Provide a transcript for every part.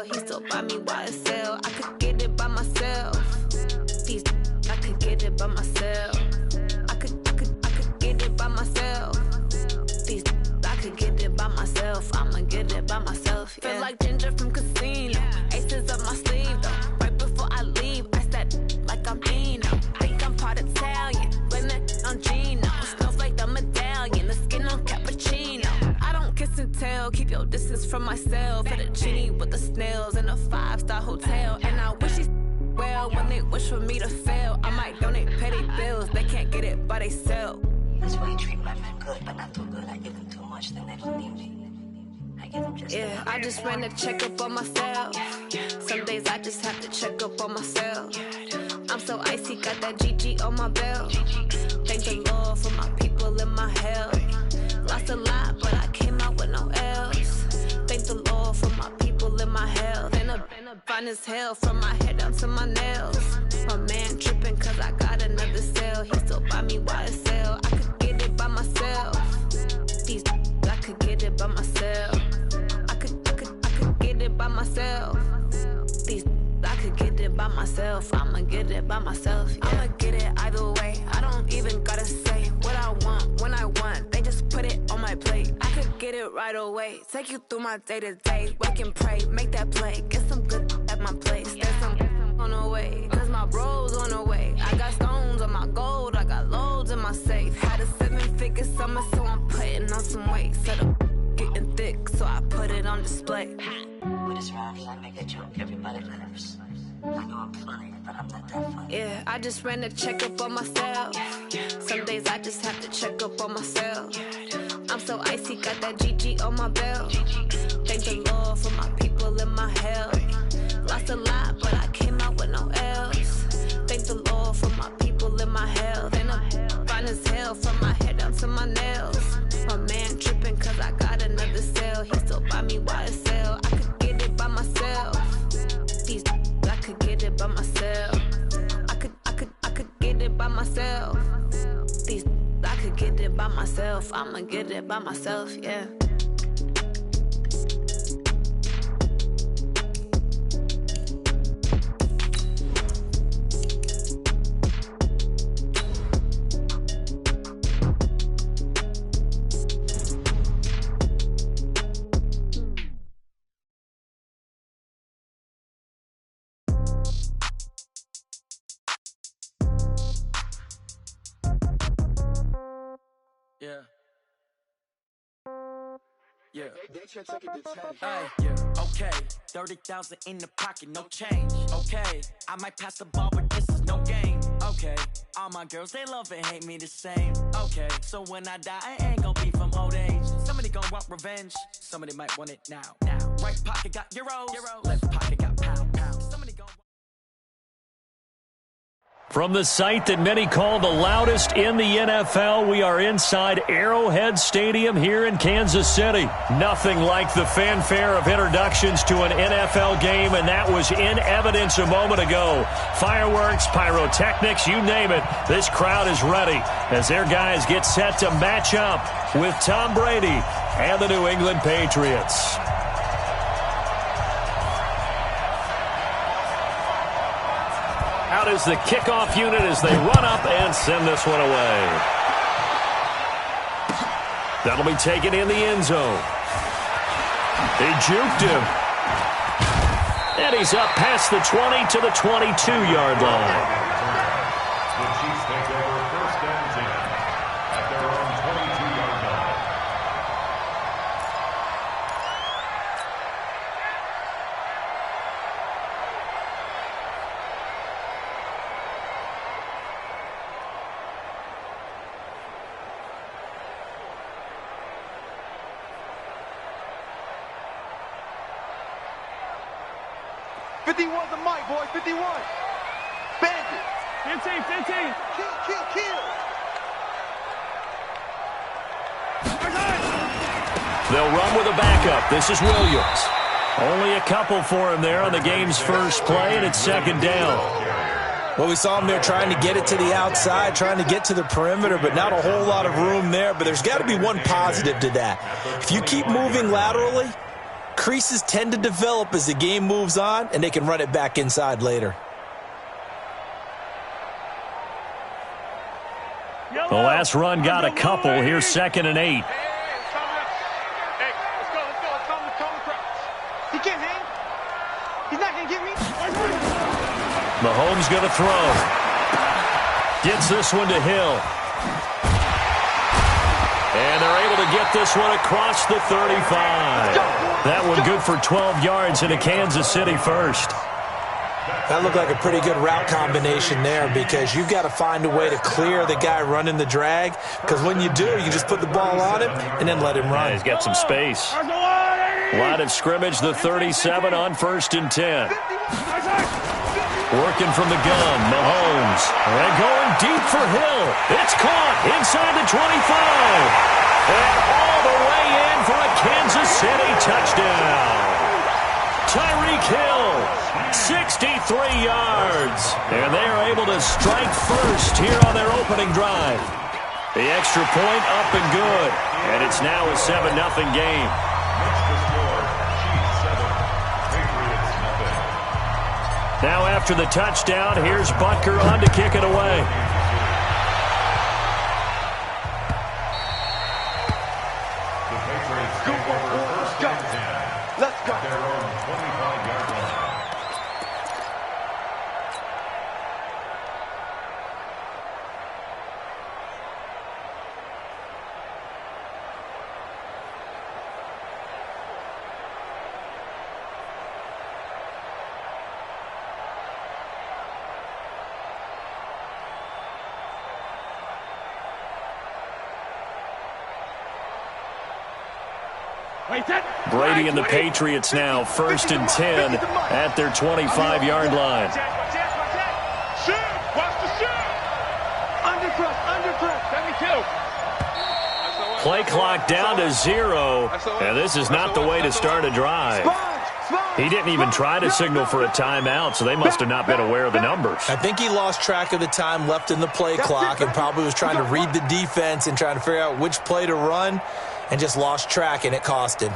He still buy me YSL. I could get it by myself. These I could get it by myself. I could get it by myself. These I could get it by myself. I'ma get it by myself. Yeah. Feel like Ginger from Casino. Aces up my sleeve though. Right before I leave, I said like I'm Dino. Think I'm part Italian. Blame it on Gino. Snowflake the medallion. The skin on cappuccino. I don't kiss and tell. Keep your distance from myself. Fettuccine with the snails in a 5-star hotel. And I wish he's well when they wish for me to fail. I might donate petty bills. They can't get it by themselves. That's why you treat my men good, but not too good. I give them too much, then they don't need me. I give them just yeah, I just ran a checkup on myself. Some days I just have to check up on myself. I'm so icy, got that GG on my belt. Thank the Lord for my people in my health. Lost a lot, but I came out with no else. Thank the Lord for my people in my health. And a fine as hell from my head down to my nails. My man tripping cause I got another cell. He still buy me YSL. I could get it by myself. These I could get it by myself. I could get it by myself. These I could get it by myself. I'ma get it by myself. Yeah. I'ma get it either way. I don't even gotta say what I want when I want. They just put it on my plate. I could get it right away. Take you through my day to day. Wake and pray, make that play. Get some good at my place. There's some on the way, cause my bro's on the way. I got stones on my gold. I got loads in my safe. Had a 7-figure summer, so I'm putting on some weight. Set up getting thick, so I put it on display. With this round, I make a joke, everybody laughs. I know I'm funny, but I'm not that funny. Yeah, I just ran a checkup on myself. Some days I just have to check up on myself. I'm so icy, got that GG on my belt. Thank the Lord for my people in my health. Lost a lot, but I came out with no else. Thank the Lord for my people in my health. And I'm fine as hell from my head down to my nails. My man tripping cause I got another cell. He still buy me YSL. I could get it by myself. These I could get it by myself. I could get it by myself. These I could get it by myself. I'ma get it by myself, yeah. Yeah. Yeah. Okay. 30,000 in the pocket, no change. Okay. I might pass the ball, but this is no game. Okay. All my girls, they love and hate me the same. Okay. So when I die, I ain't gonna be from old age. Somebody gonna want revenge. Somebody might want it now. Right pocket got euros. Left pocket got pounds. Somebody gonna. From the site that many call the loudest in the NFL, we are inside Arrowhead Stadium here in Kansas City. Nothing like the fanfare of introductions to an NFL game, and that was in evidence a moment ago. Fireworks, pyrotechnics, you name it. This crowd is ready as their guys get set to match up with Tom Brady and the New England Patriots. Out is the kickoff unit as they run up and send this one away. That'll be taken in the end zone. They juked him. And he's up past the 20 to the 22-yard line. The Chiefs take over first and 10 at their own 22-yard line. The mic, boys. 51. Bandit. 15. Kill. They'll run with a backup. This is Williams. Only a couple for him there on the game's first play, and it's second down. Well, we saw him there trying to get it to the outside, trying to get to the perimeter, but not a whole lot of room there. But there's got to be one positive to that. If you keep moving laterally, creases tend to develop as the game moves on, and they can run it back inside later. The last run got a couple. Here's 2nd and 8. Hey, let's go. He can't hang. He's not going to get me. Mahomes going to throw. Gets this one to Hill. And they're able to get this one across the 35. That one good for 12 yards into Kansas City first. That looked like a pretty good route combination there because you've got to find a way to clear the guy running the drag, because when you do, you just put the ball on him and then let him run. Yeah, he's got some space. Line of scrimmage, the 37 on 1st and 10. Working from the gun, Mahomes. And going deep for Hill. It's caught inside the 25. And all the way in for a Kansas City touchdown. Tyreek Hill, 63 yards. And they are able to strike first here on their opening drive. The extra point up and good. And it's now a 7-0 game. Now after the touchdown, here's Butker on to kick it away. The Patriots take over first and 10. Let's go. At their own 25-yard line. Brady and the Patriots now 1st and 10 at their 25-yard line. Play clock down to 0, and this is not the way to start a drive. He didn't even try to signal for a timeout, so they must have not been aware of the numbers. I think he lost track of the time left in the play clock and probably was trying to read the defense and trying to figure out which play to run, and just lost track, and it cost him.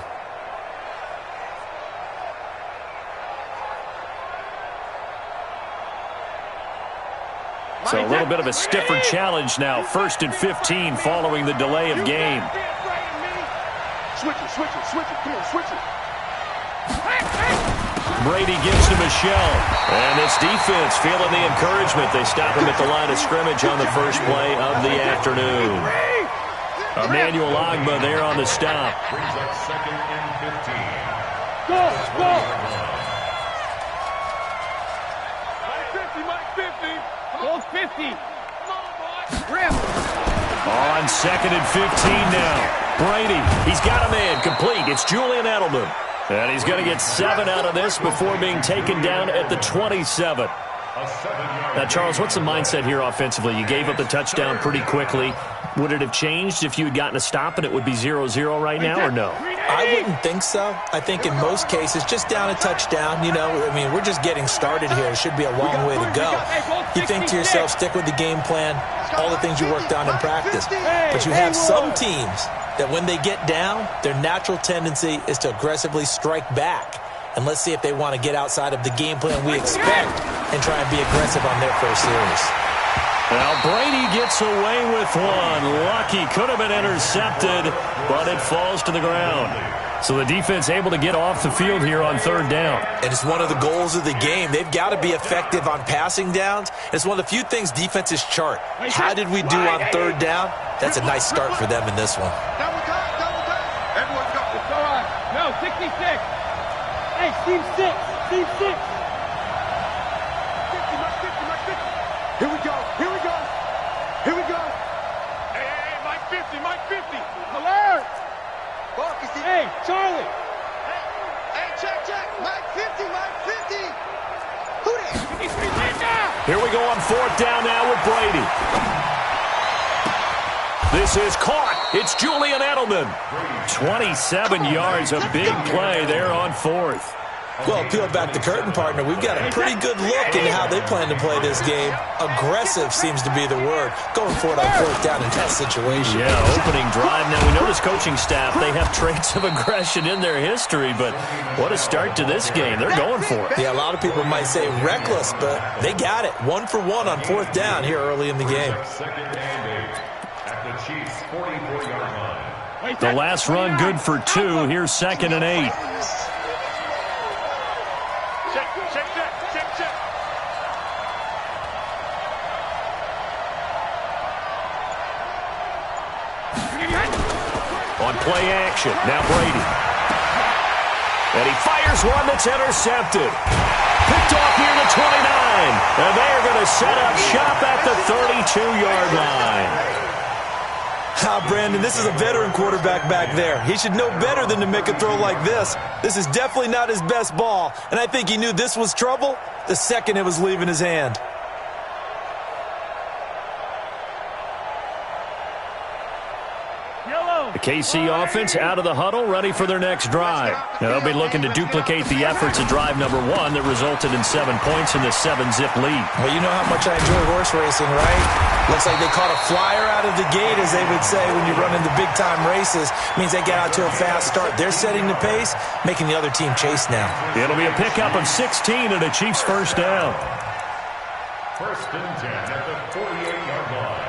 So a little bit of a stiffer challenge now. 1st and 15 following the delay of game. Switch it. Come on, switch it. Brady gives to Michelle. And this defense feeling the encouragement. They stop him at the line of scrimmage on the first play of the afternoon. Emmanuel Ogbah there on the stop. Brings up 2nd and 15. Go. Mike 50. Go 50. Come on, boy. On 2nd and 15 now. Brady, he's got a man complete. It's Julian Edelman. And he's going to get 7 out of this before being taken down at the 27. Now, Charles, what's the mindset here offensively? You gave up the touchdown pretty quickly. Would it have changed if you had gotten a stop and it would be 0-0 right now, or no? I wouldn't think so. I think in most cases, just down a touchdown, we're just getting started here. It should be a long way to go. You think to yourself, stick with the game plan, all the things you worked on in practice. But you have some teams that when they get down, their natural tendency is to aggressively strike back. And let's see if they want to get outside of the game plan we expect and try and be aggressive on their first series. Now Brady gets away with one. Lucky, could have been intercepted, but it falls to the ground. So the defense able to get off the field here on 3rd down. And it's one of the goals of the game. They've got to be effective on passing downs. It's one of the few things defenses chart. How did we do on 3rd down? That's a nice start for them in this one. Double time. Everyone go. It's all right. No, 66. Hey, Steve 6. Steve 6. 50. Here we go. Hey, Mike 50. Alert. Hey, Charlie. Hey, check. Mike 50. Who that? Here we go on 4th down now with Brady. This is caught. It's Julian Edelman. 27 yards, a big play there on 4th. Well, peel back the curtain, partner. We've got a pretty good look into how they plan to play this game. Aggressive seems to be the word. Going for it on fourth down in that situation. Yeah, opening drive. Now, we know this coaching staff, they have traits of aggression in their history, but what a start to this game. They're going for it. Yeah, a lot of people might say reckless, but they got it. 1 for 1 on fourth down here early in the game. Second and 8 at the Chiefs' 44-yard line. The last run good for 2. Here's 2nd and 8. On play action, now Brady. And he fires one that's intercepted. Picked off near the 29. And they are going to set up shop at the 32-yard line. Brandon, this is a veteran quarterback back there. He should know better than to make a throw like this. This is definitely not his best ball, and I think he knew this was trouble the second it was leaving his hand. The KC offense out of the huddle, ready for their next drive. Now they'll be looking to duplicate the efforts of drive number 1 that resulted in 7 points in the 7-zip lead. Well, you know how much I enjoy horse racing, right? Looks like they caught a flyer out of the gate, as they would say, when you run into big-time races. Means they get out to a fast start. They're setting the pace, making the other team chase now. It'll be a pickup of 16 and a Chiefs first down. First and 10 at the 48-yard line.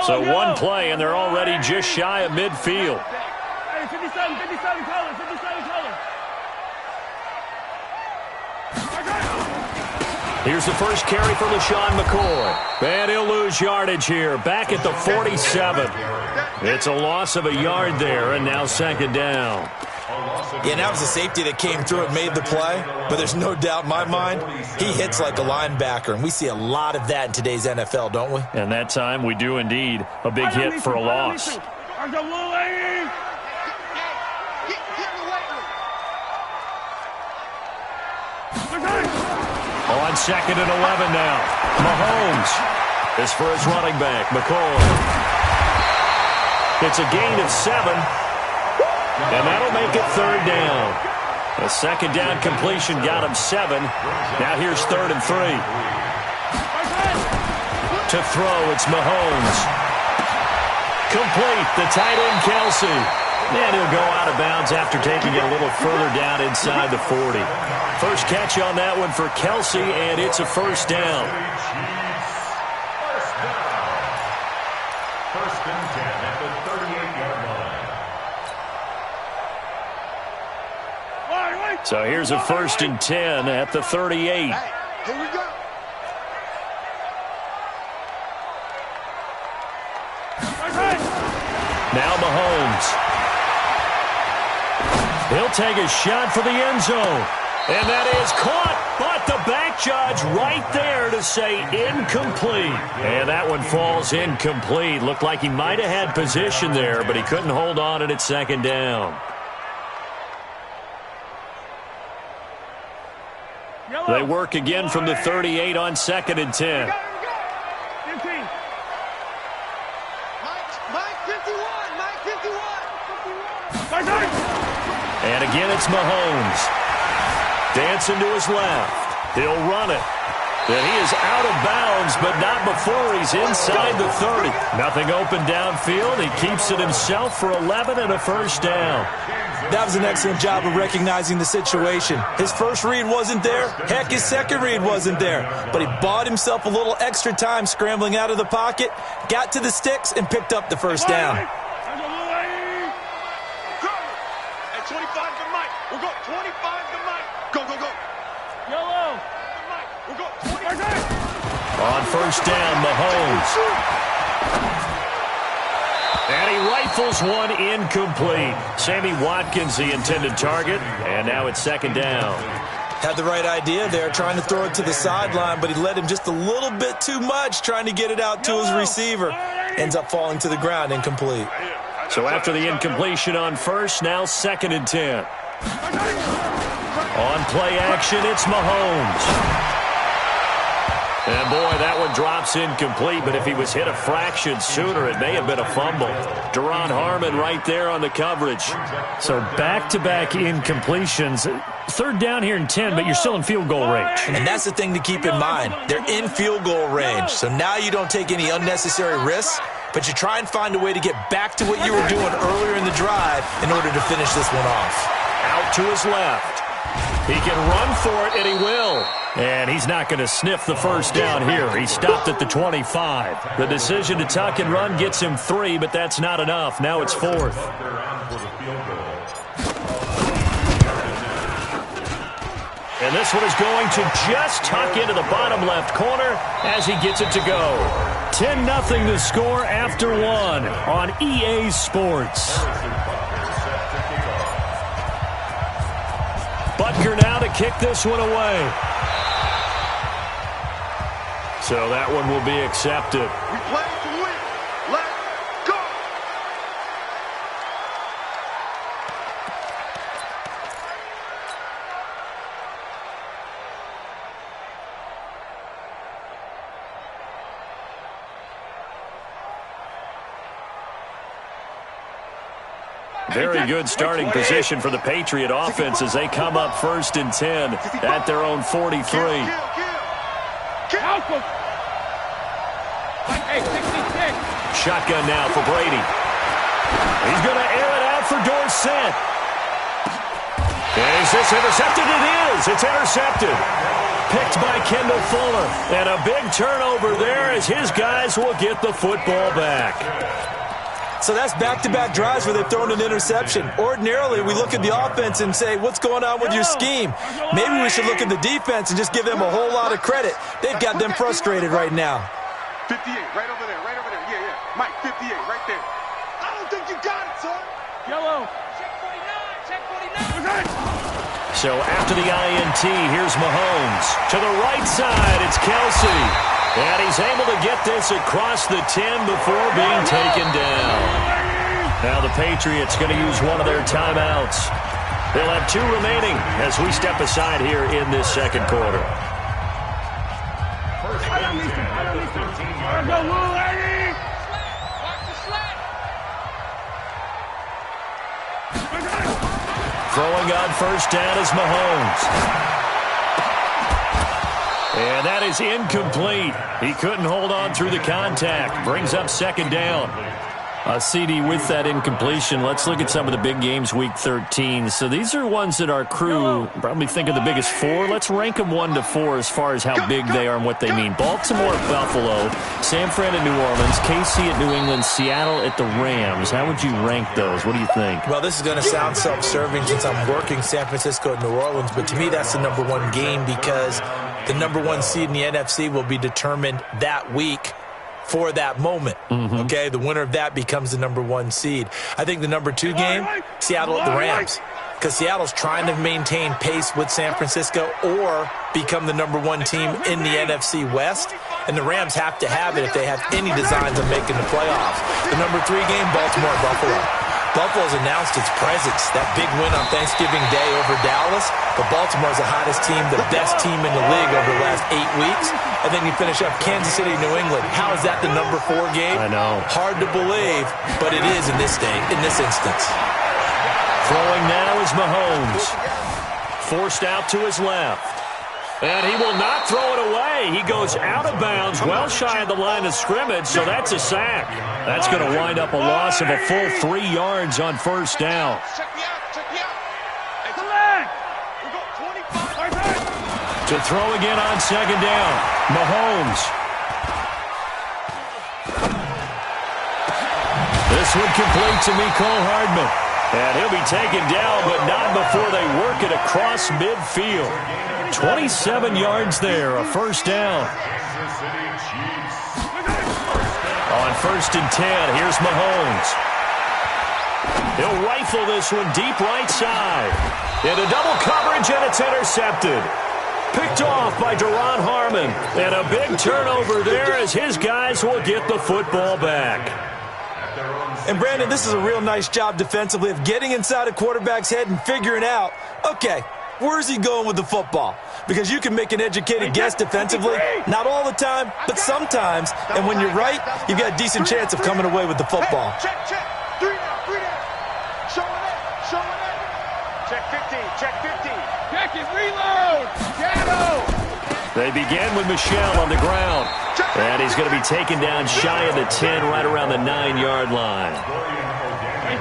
So one play, and they're already just shy of midfield. Hey, 57 colors, 57 colors. Here's the first carry for LaShawn McCoy. And he'll lose yardage here, back at the 47. It's a loss of a yard there, and now 2nd down. Yeah, and that was a safety that came through and made the play, but there's no doubt in my mind, he hits like a linebacker, and we see a lot of that in today's NFL, don't we? And that time we do indeed. A big hit for a loss. On 2nd and 11 now. Mahomes is for his running back, McCoy. It's a gain of 7. And that'll make it 3rd down. A 2nd down completion got him 7. Now here's 3rd and 3. To throw, it's Mahomes. Complete, the tight end Kelsey. And he'll go out of bounds after taking it a little further down inside the 40. First catch on that one for Kelsey, and it's a first down. First and 10 at the 38-yard line. So here's a 1st and 10 at the 38. Hey, here we go. Now Mahomes. He'll take a shot for the end zone. And that is caught, but the back judge right there to say incomplete. And that one falls incomplete. Looked like he might have had position there, but he couldn't hold on at 2nd down. They work again from the 38 on 2nd and 10. And again, it's Mahomes. Dancing to his left. He'll run it. Then he is out of bounds, but not before he's inside the 30. Nothing open downfield. He keeps it himself for 11 and a first down. That was an excellent job of recognizing the situation. His first read wasn't there. Heck, his second read wasn't there. But he bought himself a little extra time scrambling out of the pocket, got to the sticks, and picked up the first down. Hey, 25 to Mike. We'll go 25 to Mike. Go, go, go. Yellow. Mike, we'll go 25. On first down, Mahomes. And he rifles one incomplete. Sammy Watkins, the intended target. And now it's 2nd down. Had the right idea there, trying to throw it to the sideline, but he led him just a little bit too much, trying to get it out to his receiver. Ends up falling to the ground, incomplete. So after the incompletion on first, now 2nd and 10. On play action, it's Mahomes. And, boy, that one drops incomplete, but if he was hit a fraction sooner, it may have been a fumble. Duron Harmon right there on the coverage. So back-to-back incompletions. 3rd down here and 10, but you're still in field goal range. And that's the thing to keep in mind. They're in field goal range, so now you don't take any unnecessary risks, but you try and find a way to get back to what you were doing earlier in the drive in order to finish this one off. Out to his left. He can run for it, and he will. And he's not going to sniff the first down here. He stopped at the 25. The decision to tuck and run gets him 3, but that's not enough. Now it's 4th. And this one is going to just tuck into the bottom left corner as he gets it to go. 10-0 the score after 1 on EA Sports. Butker now to kick this one away. So that one will be accepted. We play to win. Let's go. Very good starting position for the Patriot offense as they come up 1st and 10 at their own 43. Shotgun now for Brady. He's going to air it out for Dorsett. Is this intercepted? It is. It's intercepted. Picked by Kendall Fuller. And a big turnover there as his guys will get the football back. So that's back-to-back drives where they've thrown an interception. Ordinarily, we look at the offense and say, what's going on with your scheme? Maybe we should look at the defense and just give them a whole lot of credit. They've got them frustrated right now. 58, right over there, right over there. Yeah, yeah. Mike, 58, right there. I don't think you got it, son. Yellow. Check 49, check 49. So after the INT, here's Mahomes. To the right side, it's Kelsey. And he's able to get this across the 10 before being taken down. Now the Patriots going to use one of their timeouts. They'll have 2 remaining as we step aside here in this 2nd quarter. Throwing on 1st down is Mahomes. And that is incomplete. He couldn't hold on through the contact. Brings up 2nd down. CD, with that incompletion, let's look at some of the big games week 13. So these are ones that our crew probably think of the biggest 4. Let's rank them 1 to 4 as far as how big they are and what they mean. Baltimore at Buffalo, San Fran at New Orleans, KC at New England, Seattle at the Rams. How would you rank those? What do you think? Well, this is going to sound self-serving since I'm working San Francisco and New Orleans, but to me that's the number 1 game because the number 1 seed in the NFC will be determined that week for that moment. Okay, the winner of that becomes the number 1 seed. I think the number 2 game, Seattle at the Rams, because Seattle's trying to maintain pace with San Francisco or become the number 1 team in the NFC West, and the Rams have to have it if they have any designs of making the playoffs. The number 3 game, Baltimore at Buffalo. Buffalo's announced its presence, that big win on Thanksgiving Day over Dallas, but Baltimore's the hottest team, the best team in the league over the last 8 weeks. And then you finish up Kansas City, New England. How is that the number 4 game? I know. Hard to believe, but it is in this instance. Throwing now is Mahomes. Forced out to his left. And he will not throw it away. He goes out of bounds, well shy of the line of scrimmage, so that's a sack. That's going to wind up a loss of a full 3 yards on 1st down. Check me out, check me out. Hey, select. We got 25. To throw again on 2nd down. Mahomes. This one complete to Mecole Hardman. And he'll be taken down, but not before they work it across midfield. 27 yards there, a 1st down. On 1st and 10, here's Mahomes. He'll rifle this one deep right side. Into double coverage, and it's intercepted. Picked off by Duron Harmon. And a big turnover there as his guys will get the football back. And, Brandon, this is a real nice job defensively of getting inside a quarterback's head and figuring out, okay, where's he going with the football? Because you can make an educated guess defensively, not all the time, but sometimes. And when you're right, you've got a decent chance of coming away with the football. Check. 3 down. Showing it. Check 15. Check it, reload. Shadow. They begin with Michel on the ground. And he's going to be taken down shy of the 10, right around the 9-yard line.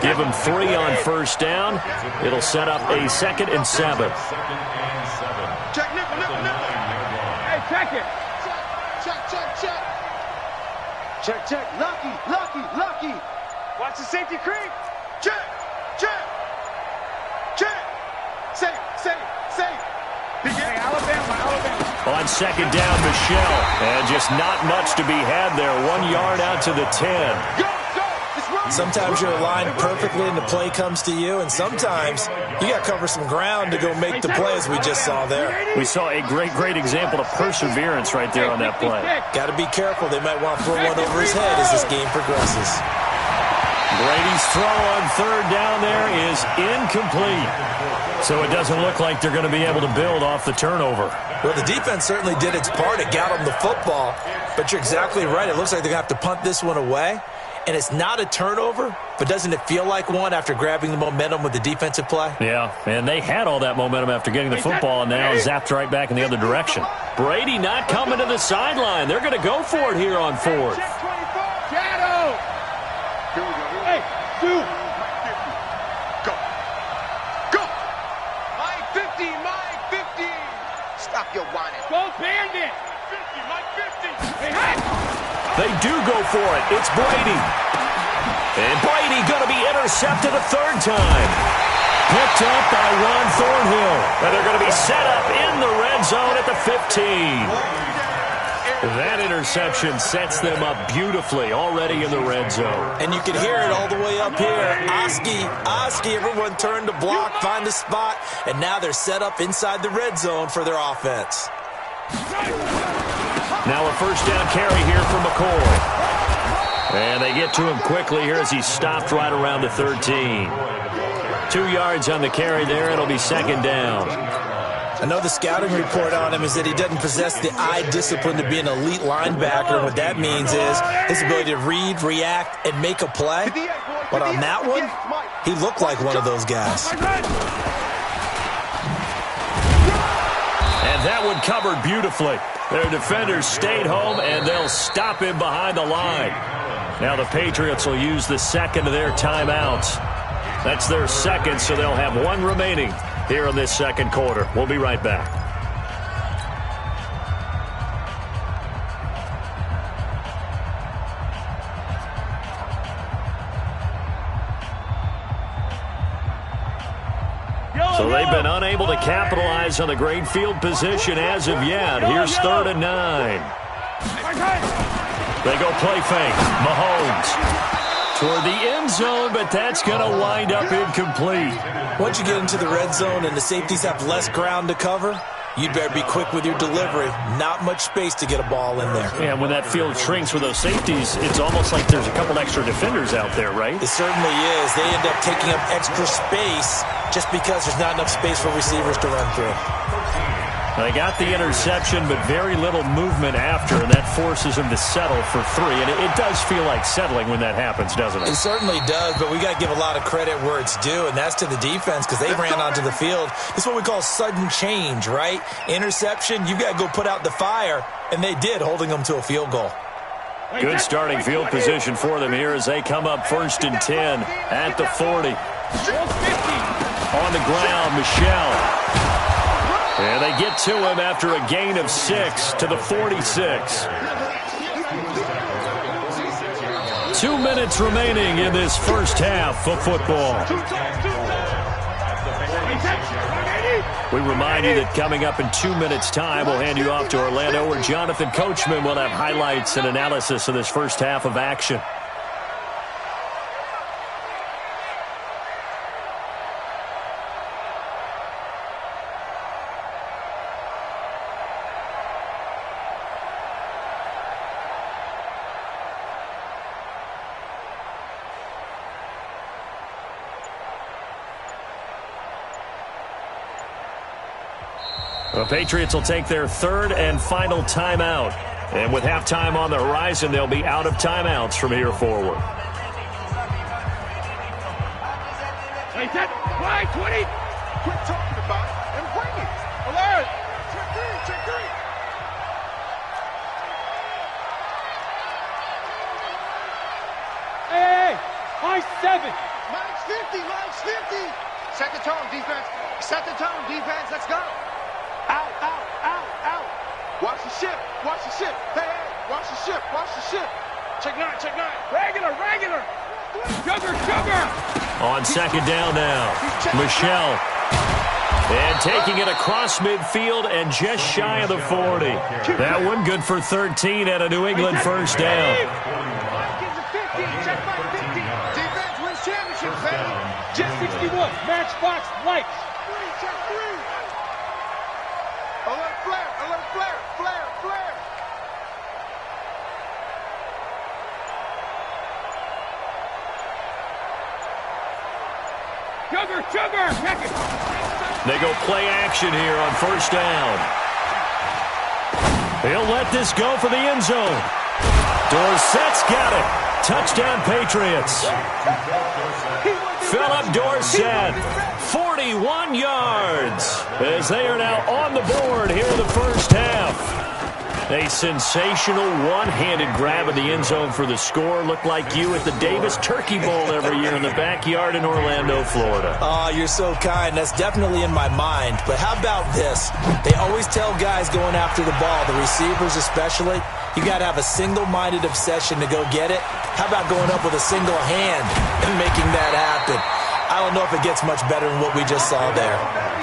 Give him 3 on first down. It'll set up a 2nd and 7. Check, nickel. Hey, check it. Check. Lucky. Watch the safety creep. Check. Safe. Hey, Alabama. On 2nd down, Michel. And just not much to be had there. 1 yard out to the 10. Go. Sometimes you're aligned perfectly and the play comes to you, and sometimes you got to cover some ground to go make the play, as we just saw there. We saw a great example of perseverance right there on that play. Got to be careful. They might want to throw one over his head as this game progresses. Brady's throw on 3rd down there is incomplete. So it doesn't look like they're going to be able to build off the turnover. Well, the defense certainly did its part. It got them the football. But you're exactly right. It looks like they're going to have to punt this one away. And it's not a turnover, but doesn't it feel like one after grabbing the momentum with the defensive play? Yeah, and they had all that momentum after getting the football, and now zapped right back in the other direction. Brady not coming to the sideline. They're going to go for it here on 4th. Shadow. Here we go. Hey, dude. Go. My 50. Stop your whining. Go, Bandit. 50, my 50. Hey. They do go for it. It's Brady. And Brady going to be intercepted a 3rd time. Picked up by Ron Thornhill. And they're going to be set up in the red zone at the 15. That interception sets them up beautifully already in the red zone. And you can hear it all the way up here. Oski, everyone turned to block, find a spot, and now they're set up inside the red zone for their offense. Now a 1st down carry here for McCoy. And they get to him quickly here as he's stopped right around the 13. 2 yards on the carry there. It'll be 2nd down. I know the scouting report on him is that he doesn't possess the eye discipline to be an elite linebacker. What that means is his ability to read, react, and make a play. But on that one, he looked like one of those guys. And that one covered beautifully. Their defenders stayed home, and they'll stop him behind the line. Now the Patriots will use the 2nd of their timeouts. That's their 2nd, so they'll have 1 remaining here in this 2nd quarter. We'll be right back. So they've been unable to capitalize on the great field position as of yet. Here's 3rd and 9. They go play fake. Mahomes toward the end zone, but that's going to wind up incomplete. Once you get into the red zone and the safeties have less ground to cover, you'd better be quick with your delivery. Not much space to get a ball in there. And when that field shrinks with those safeties, it's almost like there's a couple extra defenders out there, right? It certainly is. They end up taking up extra space just because there's not enough space for receivers to run through. They got the interception, but very little movement after, and that forces them to settle for 3. And it does feel like settling when that happens, doesn't it? It certainly does, but we got to give a lot of credit where it's due, and that's to the defense because they ran onto the field. This is what we call sudden change, right? Interception, you got to go put out the fire, and they did, holding them to a field goal. Good starting field position for them here as they come up 1st and 10 at the 40. On the ground, Michel. And they get to him after a gain of 6 to the 46. 2 minutes remaining in this first half of football. We remind you that coming up in 2 minutes' time, we'll hand you off to Orlando, where Jonathan Coachman will have highlights and analysis of this first half of action. The Patriots will take their third and final timeout. And with halftime on the horizon, they'll be out of timeouts from here forward. Hey, set. Wide, 20. Quit talking about it and bring it. Alert. Check three, check three. Hey, line 7. Mine's 50, mine's 50. Set the tone, defense. Set the tone, defense. Let's go. Out, out, out, out. Watch the ship, watch the ship. Hey, hey, watch the ship, watch the ship. Check 9, check 9. Regular, regular. Sugar, sugar. On second down now, Michelle. And taking it across midfield and just shy of the 40. That one good for 13 and a New England first down. Check 50. Defense wins championships, baby. Jet 61, matchbox lights. Check 3. Alert flare, flare, flare. Sugar, check it. They go play action here on first down. He'll let this go for the end zone. Dorsett's got it. Touchdown, Patriots. Philip Dorsett, 41 yards, as they are now on the board here in the first half. A sensational one-handed grab of the end zone for the score. Looked like you at the Davis Turkey Bowl every year in the backyard in Orlando, Florida. Oh, you're so kind. That's definitely in my mind. But how about this? They always tell guys going after the ball, the receivers especially, you got to have a single-minded obsession to go get it. How about going up with a single hand and making that happen? I don't know if it gets much better than what we just saw there.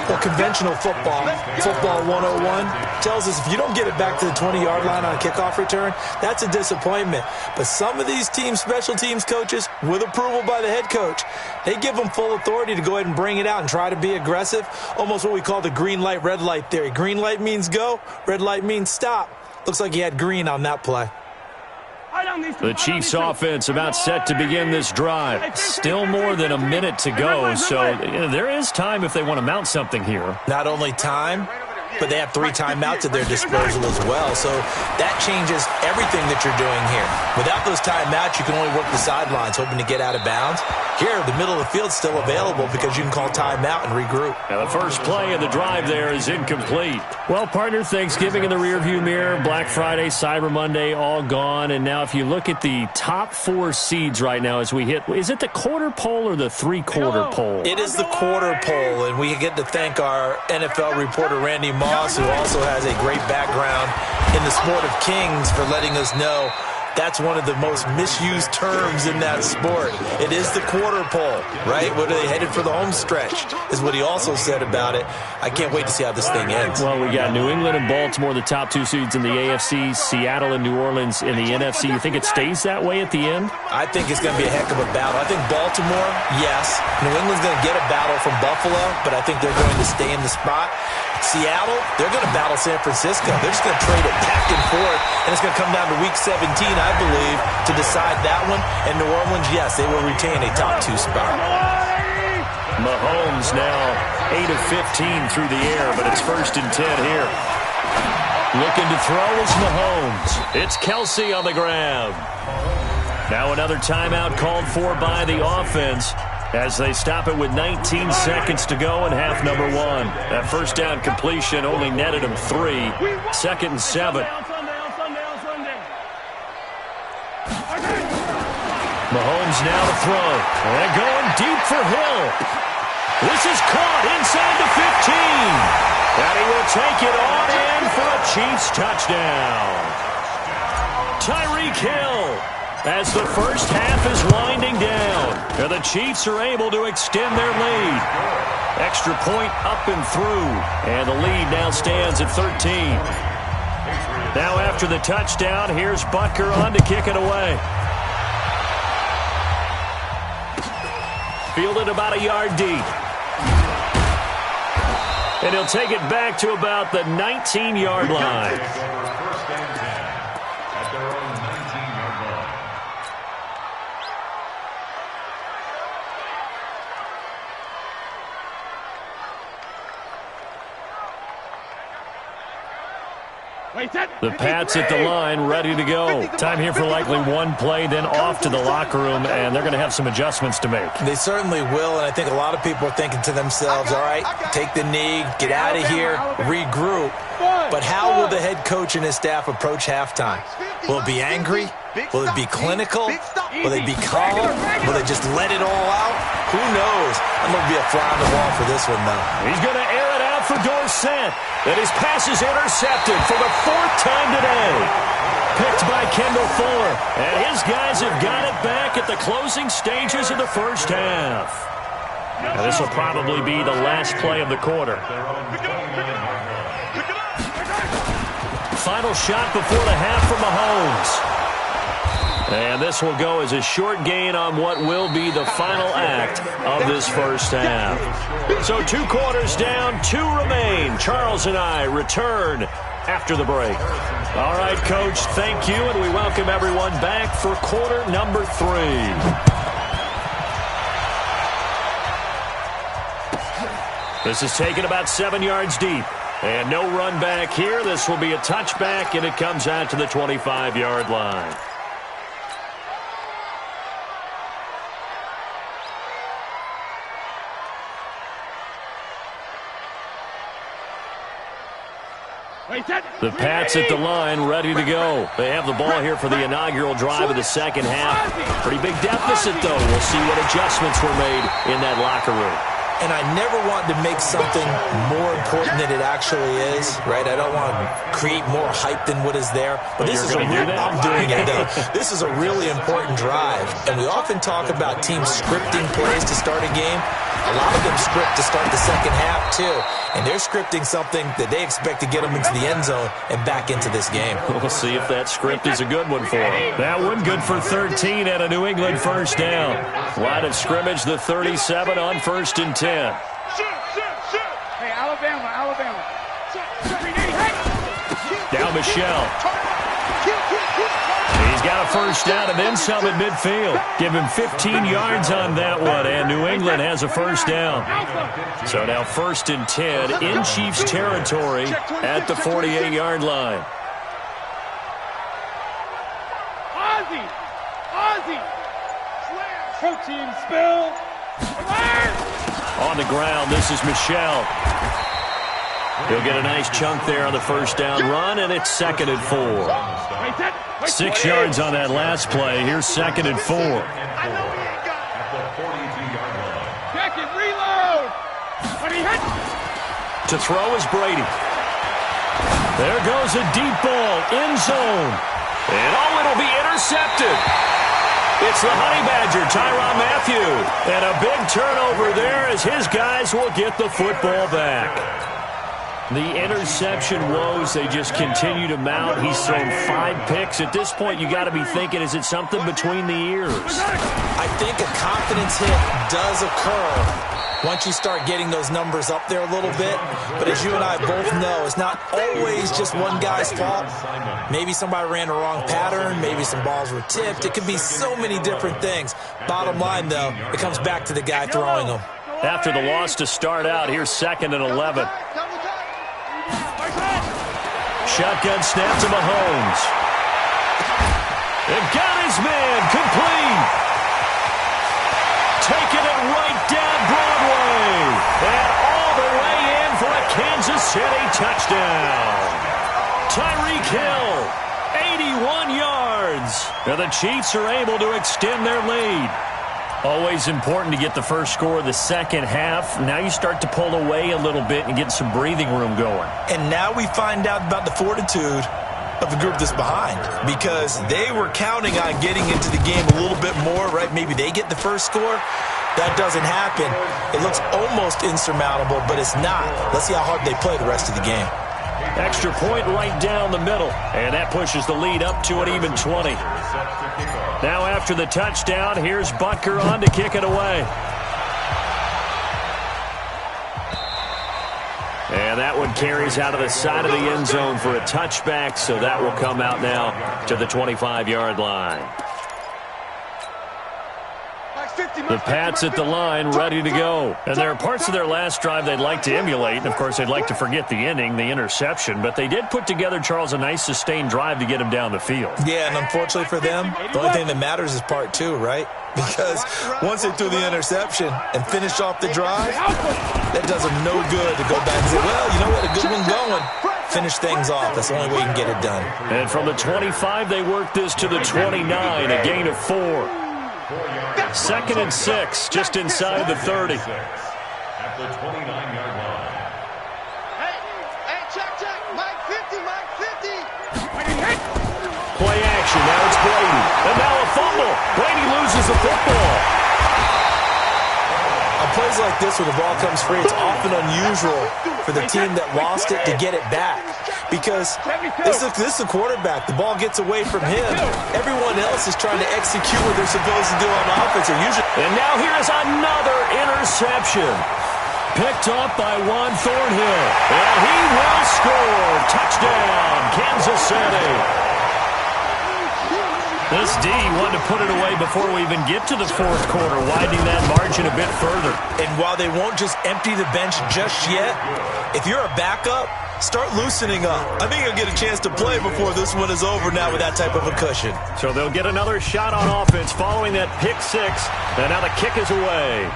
Well, conventional football 101, tells us if you don't get it back to the 20-yard line on a kickoff return, that's a disappointment. But some of these teams, special teams coaches, with approval by the head coach, they give them full authority to go ahead and bring it out and try to be aggressive, almost what we call the green light, red light theory. Green light means go, red light means stop. Looks like he had green on that play. The Chiefs offense about set to begin this drive. Still more than a minute to go, so there is time if they want to mount something here. Not only time, but they have 3 timeouts at their disposal as well, so that changes everything that you're doing here. Without those timeouts, you can only work the sidelines, hoping to get out of bounds. Here, the middle of the field's still available because you can call timeout and regroup. Now the first play of the drive there is incomplete. Well, partner, Thanksgiving in the rearview mirror, Black Friday, Cyber Monday, all gone. And now if you look at the top 4 seeds right now as we hit, is it the quarter pole or the three-quarter pole? It is the quarter pole, and we get to thank our NFL reporter, Randy Moss, who also has a great background in the sport of kings, for letting us know that's one of the most misused terms in that sport. It is the quarter pole, right? What are they headed for the home stretch, is what he also said about it. I can't wait to see how this thing ends. Well, we got New England and Baltimore, the top 2 seeds in the AFC, Seattle and New Orleans in the NFC. You think it stays that way at the end? I think it's going to be a heck of a battle. I think Baltimore, yes. New England's going to get a battle from Buffalo, but I think they're going to stay in the spot. Seattle, they're going to battle San Francisco. They're just going to trade it back and forth, and it's going to come down to Week 17, I believe, to decide that one. And New Orleans, yes, they will retain a top 2 spot. Mahomes now 8 of 15 through the air, but it's 1st and 10 here. Looking to throw is Mahomes. It's Kelsey on the grab. Now another timeout called for by the offense, as they stop it with 19 seconds to go in half number 1. That first down completion only netted him 3. 2nd and 7. Mahomes now to throw. And going deep for Hill. This is caught inside the 15. And he will take it on in for a Chiefs touchdown. Tyreek Hill, as the first half is winding down, and the Chiefs are able to extend their lead. Extra point up and through, and the lead now stands at 13. Now after the touchdown, here's Butker on to kick it away. Fielded about a yard deep. And he'll take it back to about the 19-yard line. The Pats at the line, ready to go. Time here for likely one play, then off to the locker room, and they're going to have some adjustments to make. They certainly will, and I think a lot of people are thinking to themselves, all right, take the knee, get out of here, regroup. But how will the head coach and his staff approach halftime? Will it be angry? Will it be clinical? Will they be calm? Will they just let it all out? Who knows? I'm going to be a fly on the wall for this one, though. He's going to air it out for Dorsett. And his pass is intercepted for the 4th time today. Picked by Kendall Fuller. And his guys have got it back at the closing stages of the first half. Now this will probably be the last play of the quarter. Final shot before the half from Mahomes. And this will go as a short gain on what will be the final act of this first half. So 2 quarters down, 2 remain. Charles and I return after the break. All right, Coach, thank you, and we welcome everyone back for quarter number 3. This is taken about 7 yards deep. And no run back here. This will be a touchback, and it comes out to the 25-yard line. The Pats at the line, ready to go. They have the ball here for the inaugural drive of the second half. Pretty big deficit, though. We'll see what adjustments were made in that locker room. And I never want to make something more important than it actually is, right? I don't want to create more hype than what is there. But this is I'm doing it, though. This is a really important drive. And we often talk about teams scripting plays to start a game. A lot of them script to start the second half, too. And they're scripting something that they expect to get them into the end zone and back into this game. We'll see if that script is a good one for them. That one good for 13 at a New England first down. Line of scrimmage, the 37 on 1st and 10. Hey, Alabama. Now Michelle. He's got a first down and then some at midfield. Give him 15 yards on that one, and New England has a first down. So now 1st and 10 in Chiefs territory at the 48-yard line. Ozzie! Protein spill! On the ground, this is Michelle. He'll get a nice chunk there on the first down run, and it's 2nd and 4. 6 yards on that last play. Here's 2nd and 4. Check it, reload! To throw is Brady. There goes a deep ball, end zone. And it'll be intercepted. It's the Honey Badger, Tyrann Mathieu. And a big turnover there as his guys will get the football back. The interception woes, they just continue to mount. He's thrown 5 picks. At this point, you got to be thinking, is it something between the ears? I think a confidence hit does occur once you start getting those numbers up there a little bit. But as you and I both know, it's not always just one guy's fault. Maybe somebody ran the wrong pattern. Maybe some balls were tipped. It could be so many different things. Bottom line, though, it comes back to the guy throwing them. After the loss to start out, here's 2nd and 11. Shotgun snap to Mahomes. And got his man complete. Taking it right down Broadway. And all the way in for a Kansas City touchdown. Tyreek Hill, 81 yards. Now the Chiefs are able to extend their lead. Always important to get the first score of the second half. Now you start to pull away a little bit and get some breathing room going. And now we find out about the fortitude of the group that's behind, because they were counting on getting into the game a little bit more, right? Maybe they get the first score. That doesn't happen. It looks almost insurmountable, but it's not. Let's see how hard they play the rest of the game. Extra point right down the middle, and that pushes the lead up to an even 20. Now after the touchdown, here's Butker on to kick it away. And that one carries out of the side of the end zone for a touchback, so that will come out now to the 25-yard line. Max 50, The Pats at the line, ready to go. And there are parts of their last drive they'd like to emulate. And, of course, they'd like to forget the ending, the interception. But they did put together, Charles, a nice sustained drive to get him down the field. Yeah, and unfortunately for them, the only thing that matters is part 2, right? Because once they threw the interception and finished off the drive, that does them no good to go back and say, well, you know what, a good one going. Finish things off. That's the only way you can get it done. And from the 25, they work this to the 29, a gain of 4. 2nd and 6, just inside the 30. At the 29-yard line. Hey, check. Mike 50, Mike 50. Play action. Now it's Brady. And now a fumble. Brady loses the football. On plays like this where the ball comes free, it's often unusual for the team that lost it to get it back. Because this is the quarterback. The ball gets away from him. Everyone else is trying to execute what they're supposed to do on offense. And now here is another interception. Picked up by Juan Thornhill. And he will score. Touchdown, Kansas City. This D wanted to put it away before we even get to the 4th quarter, widening that margin a bit further. And while they won't just empty the bench just yet, if you're a backup, start loosening up. I think you'll get a chance to play before this one is over now with that type of a cushion. So they'll get another shot on offense following that pick 6, and now the kick is away.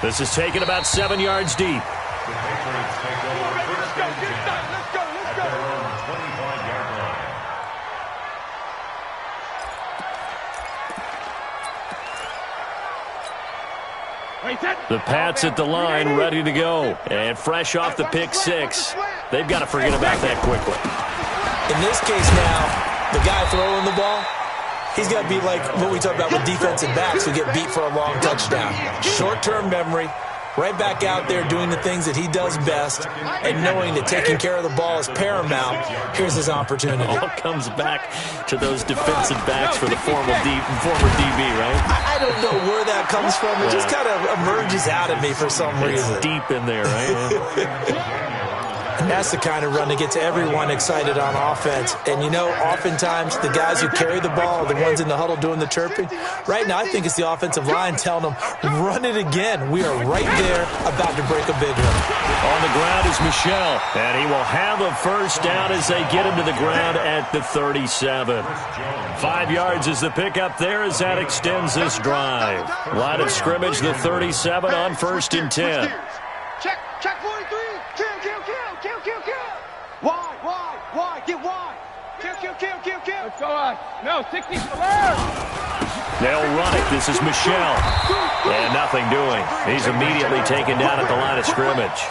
This is taken about 7 yards deep. The Patriots take over first and 10 at their own 25-yard line. The Pats at the line, ready to go. And fresh off the pick 6, they've got to forget about that quickly. In this case now, the guy throwing the ball, he's got to be like what we talk about with defensive backs who get beat for a long touchdown. Short-term memory, right back out there doing the things that he does best, and knowing that taking care of the ball is paramount. Here's his opportunity. All comes back to those defensive backs for the former DB, right? I don't know where that comes from. It just kind of emerges out of me for some reason. It's deep in there, right? And that's the kind of run that gets everyone excited on offense. And, you know, oftentimes the guys who carry the ball are the ones in the huddle doing the chirping. Right now, I think it's the offensive line telling them, run it again. We are right there about to break a big one. On the ground is Michel, and he will have a first down as they get him to the ground at the 37. 5 yards is the pickup there as that extends this drive. Line of scrimmage, the 37 on 1st and 10. Check 43. Kill. Wide. Get wide. Kill. Let's go on. No, 60 to the left. They'll run it. This is Michel. And nothing doing. He's immediately taken down at the line of scrimmage.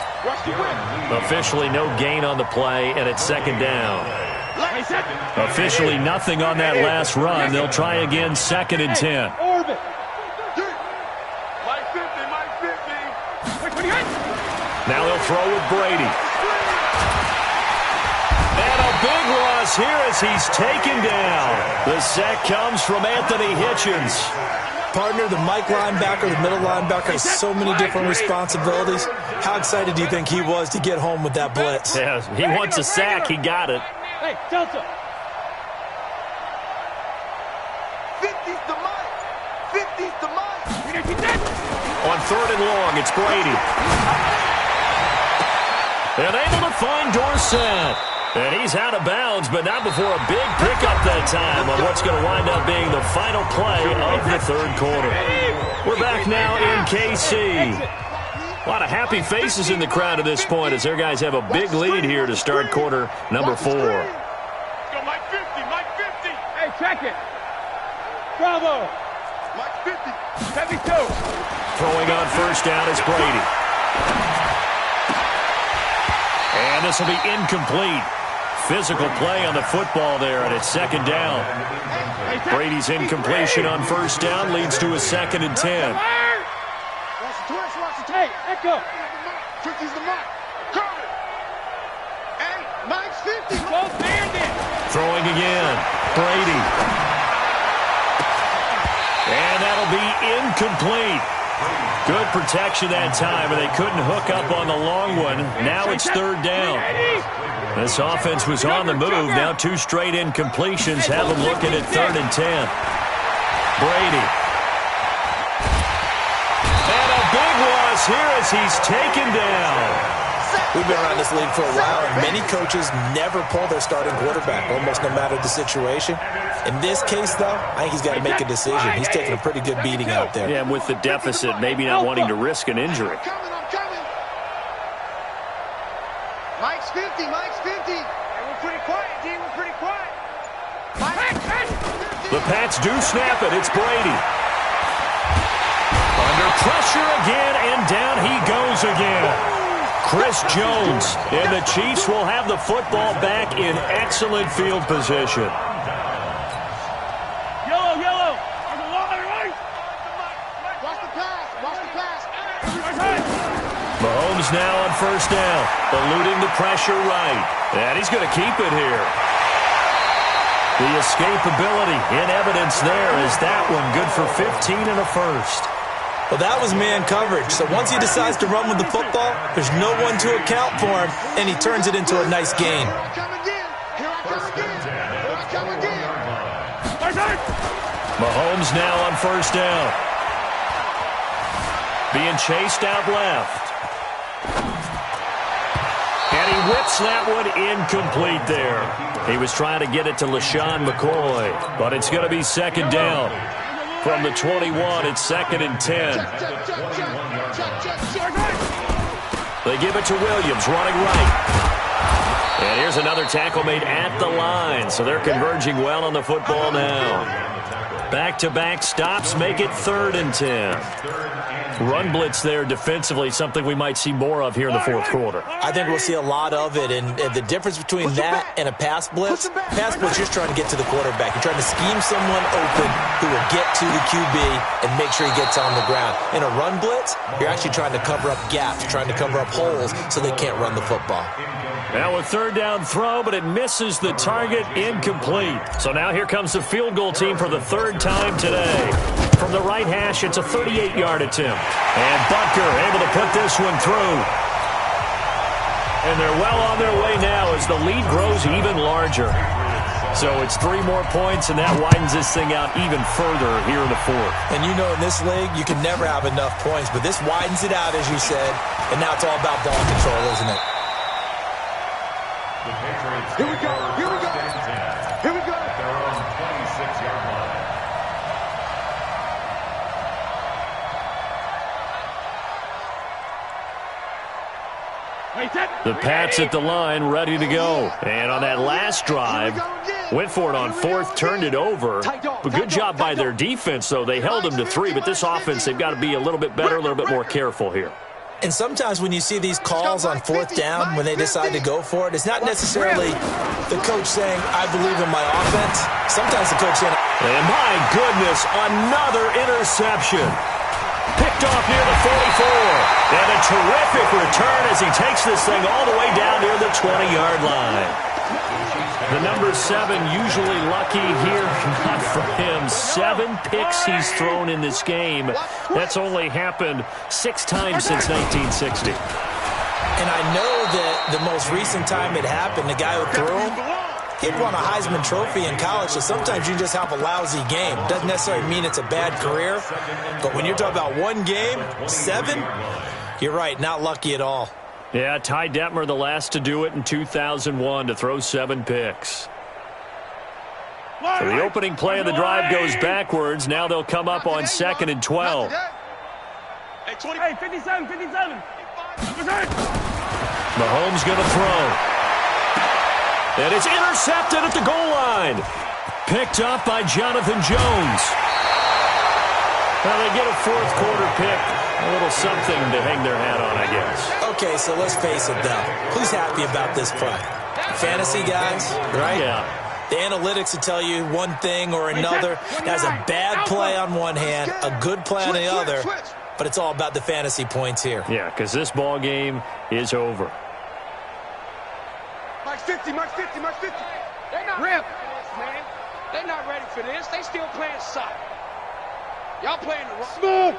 Officially no gain on the play, and it's 2nd down. Officially nothing on that last run. They'll try again, 2nd and 10. Orbit. Now they'll throw with Brady. And a big loss here as he's taken down. The sack comes from Anthony Hitchens. Partner, the Mike linebacker, the middle linebacker, has so many different responsibilities. How excited do you think he was to get home with that blitz? Yeah, he wants a sack. He got it. Hey, Delta. 50's the Mike. On 3rd and long, it's Brady. And able to find Dorsett. And he's out of bounds, but not before a big pickup that time on what's going to wind up being the final play of the 3rd quarter. We're back now in KC. A lot of happy faces in the crowd at this point as their guys have a big lead here to start quarter number 4. Go Mike 50. Hey, check it. Bravo. Mike 50. 72. Throwing on 1st down is Brady. And this will be incomplete. Physical play on the football there, and it's 2nd down. Brady's incompletion on 1st down leads to a 2nd and 10. Hey, Echo. 50's the mark. Curry. Hey, Mike's 50. Both bandit. Throwing again. Brady. And that'll be incomplete. Good protection that time, and they couldn't hook up on the long one. Now it's 3rd down. This offense was on the move. Now 2 straight incompletions have them looking at 3rd and 10. Brady. is here as he's taken down. We've been around this league for a while, and many coaches never pull their starting quarterback, almost no matter the situation. In this case, though, I think he's got to make a decision. He's taking a pretty good beating out there. Yeah, and with the deficit, maybe not wanting to risk an injury. I'm coming. Mike's 50, Mike's 50. Hey, we're pretty quiet, D. We're pretty quiet. The Pats do snap it. It's Brady. Under pressure again, and down he goes again. Chris Jones, and the Chiefs will have the football back in excellent field position. Yellow. Watch the pass. Mahomes now on first down, eluding the pressure right. And he's going to keep it here. The escapability in evidence there is that one good for 15 and a first. Well, that was man coverage. So once he decides to run with the football, there's no one to account for him, and he turns it into a nice gain. Mahomes now on first down. Being chased out left. And he whips that one incomplete there. He was trying to get it to LaShawn McCoy, but it's going to be second down. From the 21, it's 2nd and 10. They give it to Williams, running right. And here's another tackle made at the line, so they're converging well on the football now. Back-to-back stops make it 3rd and 10. Run blitz there defensively, something we might see more of here in the fourth quarter. I think we'll see a lot of it, and the difference between that and a pass blitz, you're just trying to get to the quarterback. You're trying to scheme someone open who will get to the QB and make sure he gets on the ground. In a run blitz, you're actually trying to cover up gaps, trying to cover up holes so they can't run the football. Now a 3rd down throw, but it misses the target, incomplete. So now here comes the field goal team for the 3rd time today. From the right hash, it's a 38-yard attempt. And Butker able to put this one through. And they're well on their way now as the lead grows even larger. So it's 3 more points, and that widens this thing out even further here in the 4th. And you know in this league, you can never have enough points, but this widens it out, as you said, and now it's all about ball control, isn't it? Here we go. At their own 26-yard line. The Pats at the line, ready to go. And on that last drive, went for it on 4th, turned it over. But good job by their defense, though. They held them to 3, but this offense, they've got to be a little bit better, a little bit more careful here. And sometimes when you see these calls on 4th down, when they decide to go for it, it's not necessarily the coach saying, I believe in my offense. Sometimes the coach saying, and my goodness, another interception. Picked off near the 44. And a terrific return as he takes this thing all the way down near the 20-yard line. The number 7 usually lucky here, not for him. 7 picks he's thrown in this game. That's only happened 6 times since 1960. And I know that the most recent time it happened, the guy who threw him, he'd won a Heisman Trophy in college, so sometimes you just have a lousy game. Doesn't necessarily mean it's a bad career, but when you're talking about one game, 7, you're right, not lucky at all. Yeah, Ty Detmer, the last to do it in 2001, to throw 7 picks. So the opening play of the drive goes backwards. Now they'll come up on 2nd and 12. Hey, 57. Mahomes going to throw. And it's intercepted at the goal line. Picked up by Jonathan Jones. Well, they get a 4th quarter pick. A little something to hang their hat on, I guess. Okay, so let's face it, though. Who's happy about this play? Fantasy guys, right? Yeah. The analytics will tell you one thing or another. That's a bad play on one hand, a good play on the other, but it's all about the fantasy points here. Yeah, because this ball game is over. Mike's 50. They're not ready for this, man. They're not ready for this. They still playing soccer. Y'all playing the wrong. Smooth.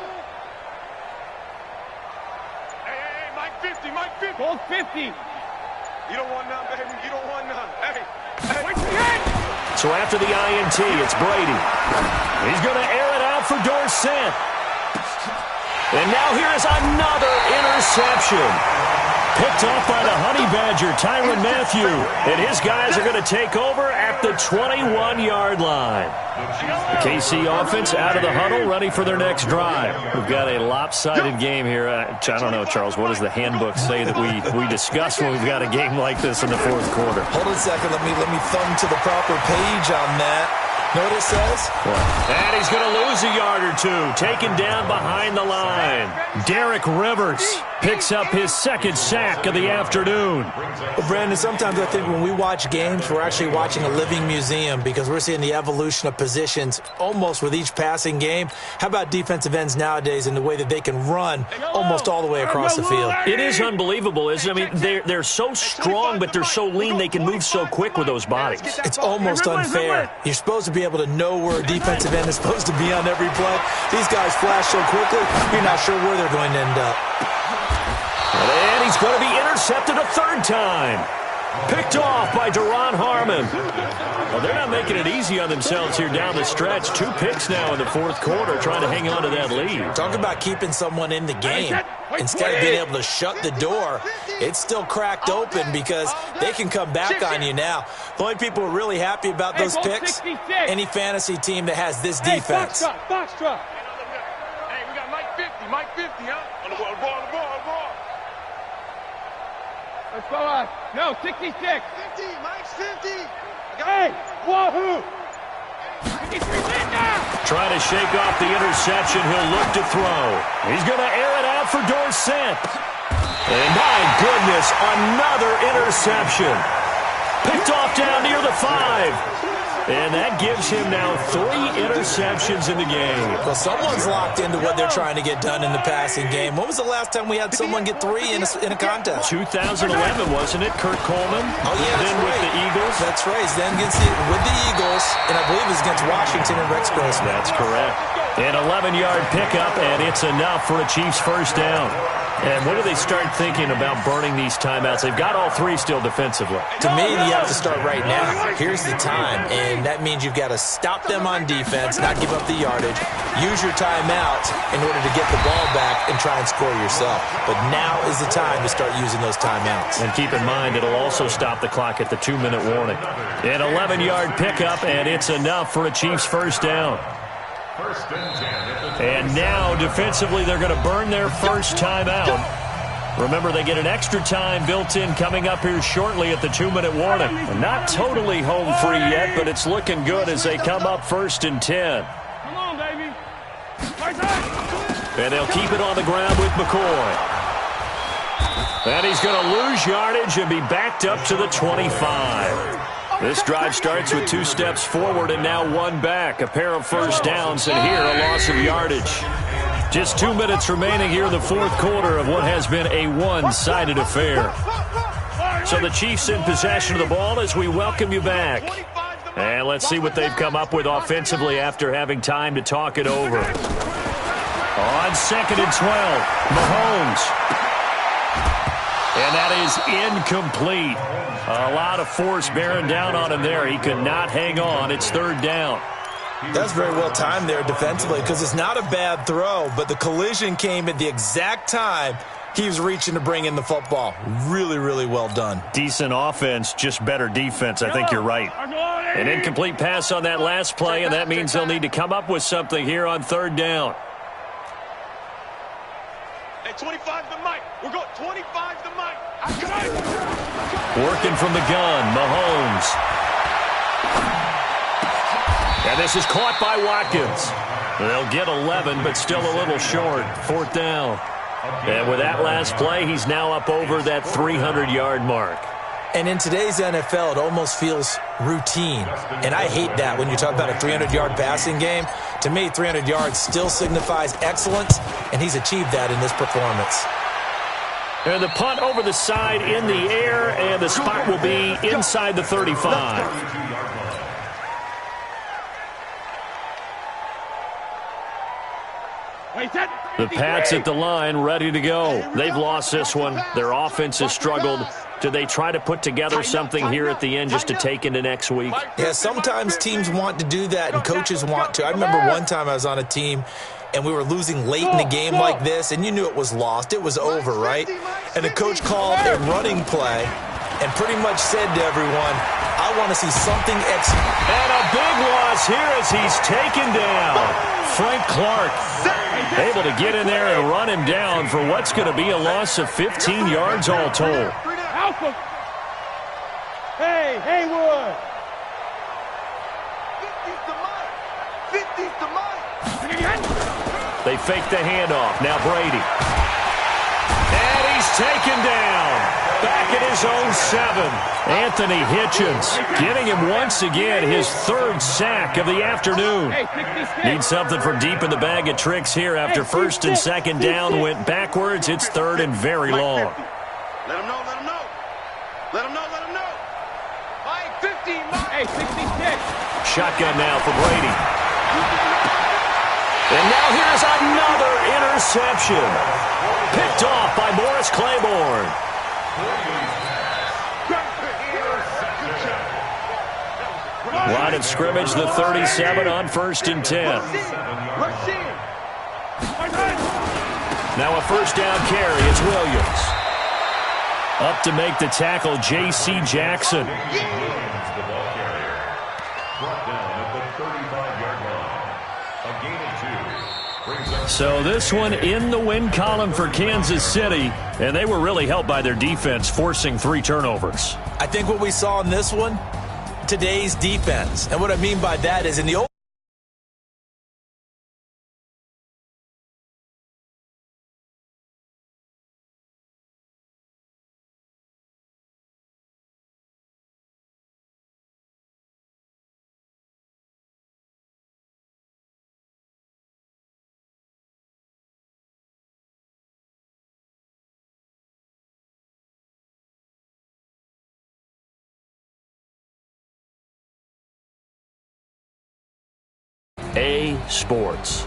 Hey, Mike 50. Both 50. You don't want none, baby. You don't want none. Hey. So after the INT, it's Brady. He's going to air it out for Dorsett. And now here is another interception. Picked off by the Honey Badger, Tyrann Mathieu. And his guys are going to take over at the 21-yard line. The KC offense out of the huddle, ready for their next drive. We've got a lopsided game here. I don't know, Charles, what does the handbook say that we discuss when we've got a game like this in the fourth quarter? Hold on a second. Let me thumb to the proper page on that. Know what it says? And he's going to lose a yard or two. Taken down behind the line. Derek Rivers picks up his second sack of the afternoon. Well, Brandon, sometimes I think when we watch games, we're actually watching a living museum because we're seeing the evolution of positions almost with each passing game. How about defensive ends nowadays and the way that they can run almost all the way across the field? It is unbelievable, isn't it? I mean, they're so strong, but they're so lean. They can move so quick with those bodies. It's almost unfair. You're supposed to be able to know where a defensive end is supposed to be on every play. These guys flash so quickly, you're not sure where they're going to end up. And he's going to be intercepted a third time. Picked off by Duron Harmon. Well, they're not making it easy on themselves here down the stretch. 2 picks now in the fourth quarter, trying to hang on to that lead. Talk about keeping someone in the game. Instead of being able to shut the door, it's still cracked open because they can come back on you now. The only people who are really happy about those picks, any fantasy team that has this defense. Box truck. Hey, we got Mike 50, huh? On the ball. Let's go on. No, 66. 50, Mike's 50. Hey, wahoo. 53 now. Trying to shake off the interception. He'll look to throw. He's going to air it out for Dorsett. And my goodness, another interception. Picked off down near the 5. And that gives him now 3 interceptions in the game. Well, someone's locked into what they're trying to get done in the passing game. When was the last time we had someone get 3 in a contest? 2011, wasn't it? Kurt Coleman. Oh, yeah, then right. with the Eagles. That's right. Then with the Eagles, and I believe it was against Washington and Rex Grossman. That's correct. An 11-yard pickup, and it's enough for a Chiefs first down. And when do they start thinking about burning these timeouts? They've got all 3 still defensively. To me, you have to start right now. Here's the time, and that means you've got to stop them on defense, not give up the yardage, use your timeouts in order to get the ball back and try and score yourself. But now is the time to start using those timeouts. And keep in mind, it'll also stop the clock at the 2-minute warning. An 11-yard pickup, and it's enough for a Chiefs first down. And now, defensively, they're going to burn their first timeout. Remember, they get an extra time built in coming up here shortly at the 2-minute warning. Not totally home free yet, but it's looking good as they come up 1st and 10. Come on, baby. And they'll keep it on the ground with McCoy. And he's going to lose yardage and be backed up to the 25. This drive starts with 2 steps forward and now 1 back. A pair of first downs and here a loss of yardage. Just 2 minutes remaining here in the fourth quarter of what has been a one-sided affair. So the Chiefs in possession of the ball as we welcome you back. And let's see what they've come up with offensively after having time to talk it over. On 2nd and 12, Mahomes. And that is incomplete. A lot of force bearing down on him there. He could not hang on. It's 3rd down. That's very well timed there defensively because it's not a bad throw, but the collision came at the exact time he was reaching to bring in the football. Really, really well done. Decent offense, just better defense. I think you're right. An incomplete pass on that last play, and that means they'll need to come up with something here on 3rd down. Hey, 25 to Mike. We're going 25 to Mike. Working from the gun, Mahomes. And this is caught by Watkins. They'll get 11, but still a little short. 4th down. And with that last play, he's now up over that 300-yard mark. And in today's NFL, it almost feels routine. And I hate that when you talk about a 300-yard passing game. To me, 300 yards still signifies excellence, and he's achieved that in this performance. And the punt over the side in the air, and the spot will be inside the 35. The Pats at the line, ready to go. They've lost this one. Their offense has struggled Do they try to put together something here at the end just to take into next week? Yeah, sometimes teams want to do that and coaches want to. I remember one time I was on a team and we were losing late in the game like this, and you knew it was lost. It was over, right? And the coach called a running play and pretty much said to everyone, I want to see something extra. And a big loss here as he's taken down. Frank Clark able to get in there and run him down for what's going to be a loss of 15 yards all told. Hey, Haywood. 50's the mark. 50's the mark. They fake the handoff. Now Brady. And he's taken down. Back at his own 7. Anthony Hitchens getting him once again his 3rd sack of the afternoon. Needs something from deep in the bag of tricks here after 1st and 2nd down went backwards. It's 3rd and very long. Let him know, let him know. Let him know, let him know. Mike 50, Mike. Hey, 66. Shotgun now for Brady. And now here's another interception. Picked off by Morris Claiborne. Line of scrimmage, the 37 on 1st and 10. Now a 1st down carry. It's Williams. Up to make the tackle, J.C. Jackson. So this one in the win column for Kansas City, and they were really helped by their defense forcing 3 turnovers. I think what we saw in this one, today's defense. And what I mean by that is in the old A Sports.